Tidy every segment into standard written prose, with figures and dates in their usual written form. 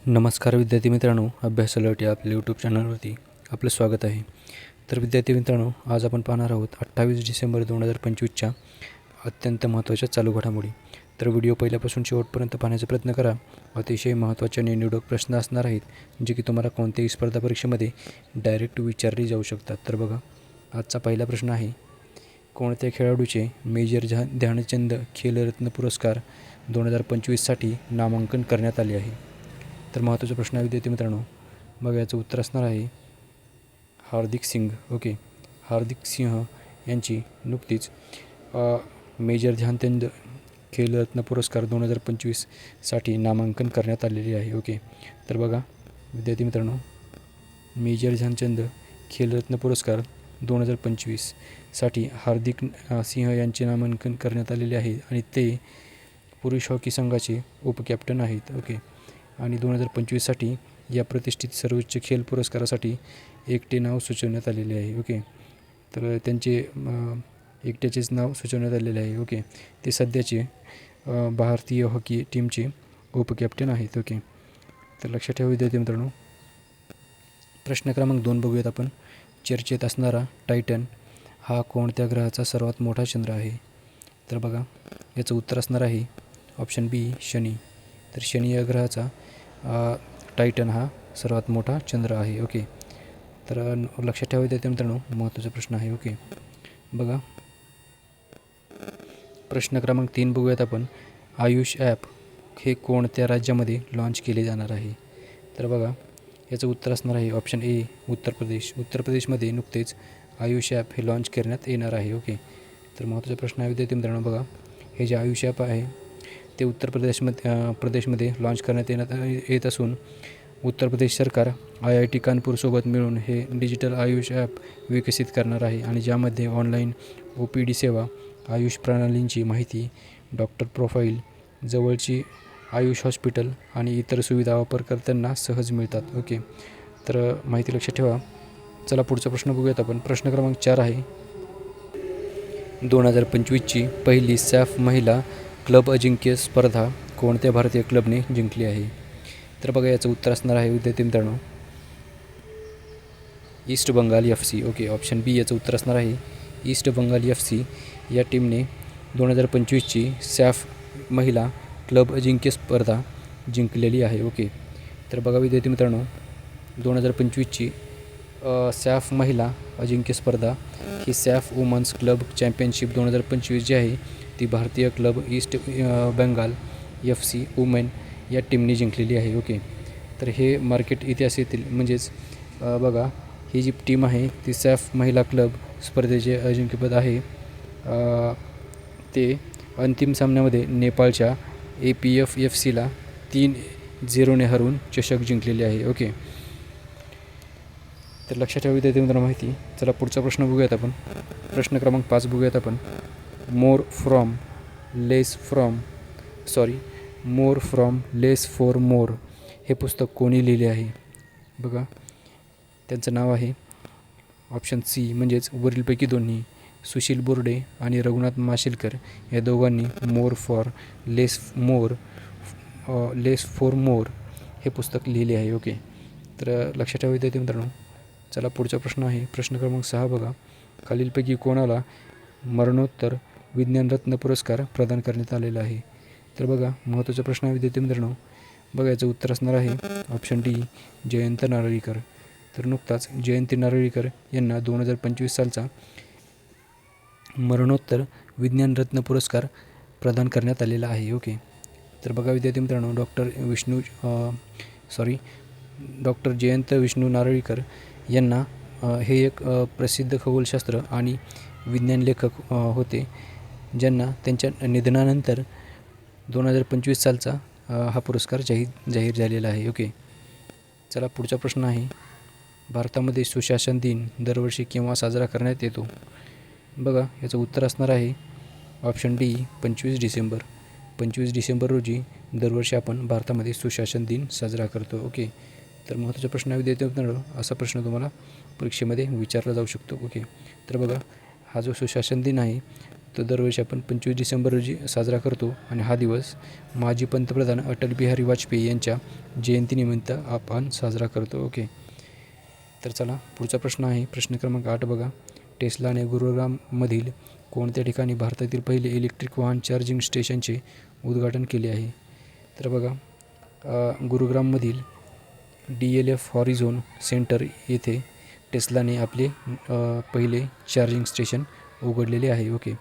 नमस्कार विद्यार्थी मित्रांनो, अभ्यास अलर्ट या आपल्या यूट्यूब चॅनलवरती आपलं स्वागत आहे. तर विद्यार्थी मित्रांनो, आज आपण पाहणार आहोत 28 डिसेंबर 2025च्या अत्यंत महत्त्वाच्या चालू घडामोडी. तर व्हिडिओ पहिल्यापासून शेवटपर्यंत पाहण्याचा प्रयत्न करा. अतिशय महत्त्वाचे आणि निवडक प्रश्न असणार आहेत, जे की तुम्हाला कोणत्याही स्पर्धा परीक्षेमध्ये डायरेक्ट विचारले जाऊ शकतात. तर बघा, आजचा पहिला प्रश्न आहे, कोणत्या खेळाडूचे मेजर ध्यानचंद खेलरत्न पुरस्कार 2025साठी नामांकन करण्यात आले आहे? तर महत्त्वाचा प्रश्न आहे विद्यार्थी मित्रांनो. मग याचं उत्तर असणार आहे हार्दिक सिंग. हार्दिक सिंह यांची नुकतीच मेजर ध्यानचंद खेलरत्न पुरस्कार 2025साठी नामांकन करण्यात आलेले आहे. तर बघा विद्यार्थी मित्रांनो, मेजर ध्यानचंद खेलरत्न पुरस्कार 2025साठी हार्दिक सिंह यांचे नामांकन करण्यात आलेले आहे आणि ते पुरुष हॉकी संघाचे उपकॅप्टन आहेत. आणि 2025साठी या प्रतिष्ठित सर्वोच्च खेल पुरस्कारासाठी एकटे नाव सुचवण्यात आलेले आहे. तर त्यांचे एकट्याचेच नाव सुचवण्यात आलेले आहे. ते सध्याचे भारतीय हॉकी टीमचे उपकॅप्टन आहेत. तर लक्षात ठेवा विद्यार्थी मित्रांनो. प्रश्न क्रमांक 2 बघूयात आपण. चर्चेत असणारा टायटन हा कोणत्या ग्रहाचा सर्वात मोठा चंद्र आहे? तर बघा, याचं उत्तर असणार आहे ऑप्शन बी, शनी. तर शनी या ग्रहाचा टायटन हा सर्वात मोठा चंद्र आहे. तर लक्षात ठेवा विद्यार्थी मित्रांनो, महत्त्वाचा प्रश्न आहे. बघा, प्रश्न क्रमांक 3 बघूयात आपण. आयुष ॲप हे कोणत्या राज्यामध्ये लॉन्च केले जाणार आहे? तर बघा, याचं उत्तर असणार आहे ऑप्शन ए, उत्तर प्रदेश. उत्तर प्रदेशमध्ये नुकतेच आयुष ॲप हे लॉन्च करण्यात येणार आहे. तर महत्त्वाचा प्रश्न आहे विद्यार्थी मित्रांनो. बघा, हे जे आयुष ॲप आहे ते उत्तर प्रदेशमध्ये लॉन्च करण्यात येत असून उत्तर प्रदेश सरकार IIT कानपूरसोबत मिळून हे डिजिटल आयुष ॲप विकसित करणार आहे आणि ज्यामध्ये ऑनलाईन OPD सेवा, आयुष प्रणालींची माहिती, डॉक्टर प्रोफाईल, जवळची आयुष हॉस्पिटल आणि इतर सुविधा वापरकर्त्यांना सहज मिळतात. तर माहिती लक्षात ठेवा. चला पुढचा प्रश्न बघूयात आपण. प्रश्न क्रमांक 4 आहे, 2025ची पहिली सॅफ महिला क्लब अजिंक्य स्पर्धा कोणत्या भारतीय क्लबने जिंकली आहे? तर बघा, याचं उत्तर असणार आहे विद्यार्थी मित्रांनो ईस्ट बंगाल FC. ऑप्शन बी याचं उत्तर असणार आहे ईस्ट बंगाल FC. या टीमने 2025ची सॅफ महिला क्लब अजिंक्य स्पर्धा जिंकलेली आहे. तर बघा विद्यार्थी मित्रांनो, 2025ची सॅफ महिला अजिंक्य स्पर्धा ही सॅफ वुमन्स क्लब चॅम्पियनशिप 2025 जी आहे ती भारतीय club East Bengal FC women या टीमने जिंकलेली आहे. तर हे मार्केट इतिहास येथील म्हणजेच बघा, ही जी टीम आहे ती सॅफ महिला क्लब स्पर्धेचे अजिंक्यपद आहे. ते अंतिम सामन्यामध्ये नेपाळच्या APF FCला 3-0ने हरवून चषक जिंकलेले आहे. तर लक्षात ठेवा विद्यार्थी मित्रांनो माहिती. चला पुढचा प्रश्न बघूयात आपण. प्रश्न क्रमांक 5 बघूयात आपण. More from less for more हे पुस्तक कोणी लिहिले आहे? बघा, त्यांचं नाव आहे ऑप्शन सी म्हणजेच वरीलपैकी दोन्ही, सुशील बोर्डे आणि रघुनाथ माशेलकर या दोघांनी लेस फॉर मोर हे पुस्तक लिहिले आहे. तर लक्षात ठेवा विद्यार्थी मित्रांनो. चला पुढचा प्रश्न आहे. प्रश्न क्रमांक 6 बघा, खालीलपैकी कोणाला मरणोत्तर विज्ञानरत्न पुरस्कार प्रदान करण्यात आलेला आहे? तर बघा, महत्त्वाचा प्रश्न आहे विद्यार्थी मित्रांनो. बघा, याचं उत्तर असणार आहे ऑप्शन डी, जयंत नारळीकर. तर नुकताच जयंती नारळीकर यांना 2025 सालचा मरणोत्तर विज्ञानरत्न पुरस्कार प्रदान करण्यात आलेला आहे. तर बघा विद्यार्थी मित्रांनो, डॉक्टर जयंत विष्णू नारळीकर यांना हे एक प्रसिद्ध खगोलशास्त्र आणि विज्ञान लेखक होते, ज्यांना त्यांच्या निधनानंतर 2025 सालचा हा पुरस्कार जाहीर झालेला आहे. चला पुढचा प्रश्न आहे, भारतामध्ये सुशासन दिन दरवर्षी केव्हा साजरा करण्यात येतो? बघा, याचं उत्तर असणार आहे ऑप्शन डी, 25 डिसेंबर. 25 डिसेंबर रोजी दरवर्षी आपण भारतामध्ये सुशासन दिन साजरा करतो. तर महत्त्वाचा प्रश्न आहे विद्यार्थी मित्रांनो. असा प्रश्न तुम्हाला परीक्षेमध्ये विचारला जाऊ शकतो. तर बघा, हा जो सुशासन दिन आहे तो दरवर्षी आपण 25 डिसेंबर रोजी साजरा करतो आणि हा दिवस माजी पंतप्रधान अटल बिहारी वाजपेयी यांच्या जयंतीनिमित्त आपण साजरा करतो. ओके. तर चला पुढचा प्रश्न आहे प्रश्न क्रमांक 8 बघा. टेस्लाने गुरुग्राममधील कोणत्या ठिकाणी भारतातील पहिले इलेक्ट्रिक वाहन चार्जिंग स्टेशनचे उद्घाटन केले आहे? तर बघा गुरुग्राममधील DLF हॉरिझोन सेंटर येथे टेस्लाने आपले पहिले चार्जिंग स्टेशन उघडलेले आहे. ओके.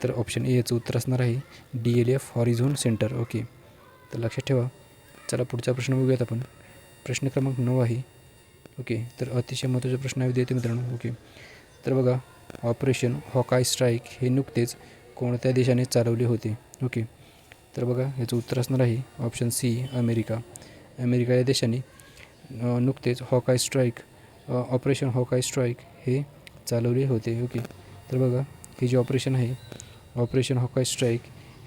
तर ऑप्शन ए याचं उत्तर असणार आहे DLF हॉरिझोन सेंटर. ओके. तर लक्षात ठेवा. चला पुढचा प्रश्न बघूयात आपण. प्रश्न क्रमांक 9 आहे. ओके. तर अतिशय महत्त्वाचा प्रश्न आहे विद्यार्थी मित्रांनो. ओके. तर बघा ऑपरेशन हॉकाय स्ट्राईक हे नुकतेच कोणत्या देशाने चालवले होते? ओके. तर बघा याचं उत्तर असणार आहे ऑप्शन सी अमेरिका. अमेरिका या देशाने नुकतेच ऑपरेशन हॉकाय स्ट्राईक हे चालवले होते. ओके. तर बघा हे जे ऑपरेशन आहे ऑपरेशन हॉकाय स्ट्राईक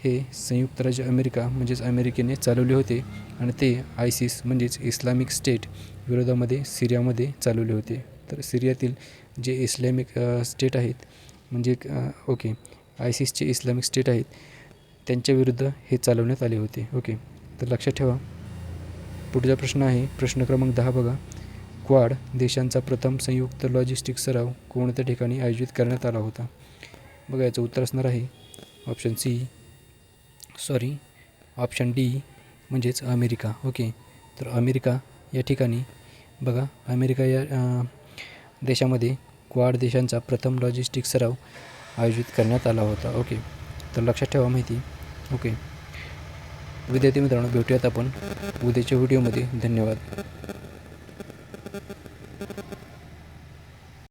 हे संयुक्त राज्य अमेरिका म्हणजेच अमेरिकेने चालवले होते आणि ते ISIS म्हणजेच इस्लामिक स्टेट विरोधामध्ये सिरियामध्ये चालवले होते. तर सिरियातील जे इस्लामिक स्टेट आहेत म्हणजे ओके ISISचे इस्लामिक स्टेट आहेत त्यांच्याविरुद्ध हे चालवण्यात आले होते. ओके. तर लक्षात ठेवा. पुढचा प्रश्न आहे प्रश्न क्रमांक 10 बघा. क्वाड देशांचा प्रथम संयुक्त लॉजिस्टिक सराव कोणत्या ठिकाणी आयोजित करण्यात आला होता? बघा याचं उत्तर असणार आहे ऑप्शन डी म्हणजेच अमेरिका. ओके. तर अमेरिका या ठिकाणी बघा अमेरिका या देशामध्ये क्वाड देशांचा प्रथम लॉजिस्टिक सराव आयोजित करण्यात आला होता. ओके. तर लक्षात ठेवा माहिती. ओके. विद्यार्थी मित्रांनो भेटूयात आपण उद्याच्या व्हिडिओमध्ये. धन्यवाद.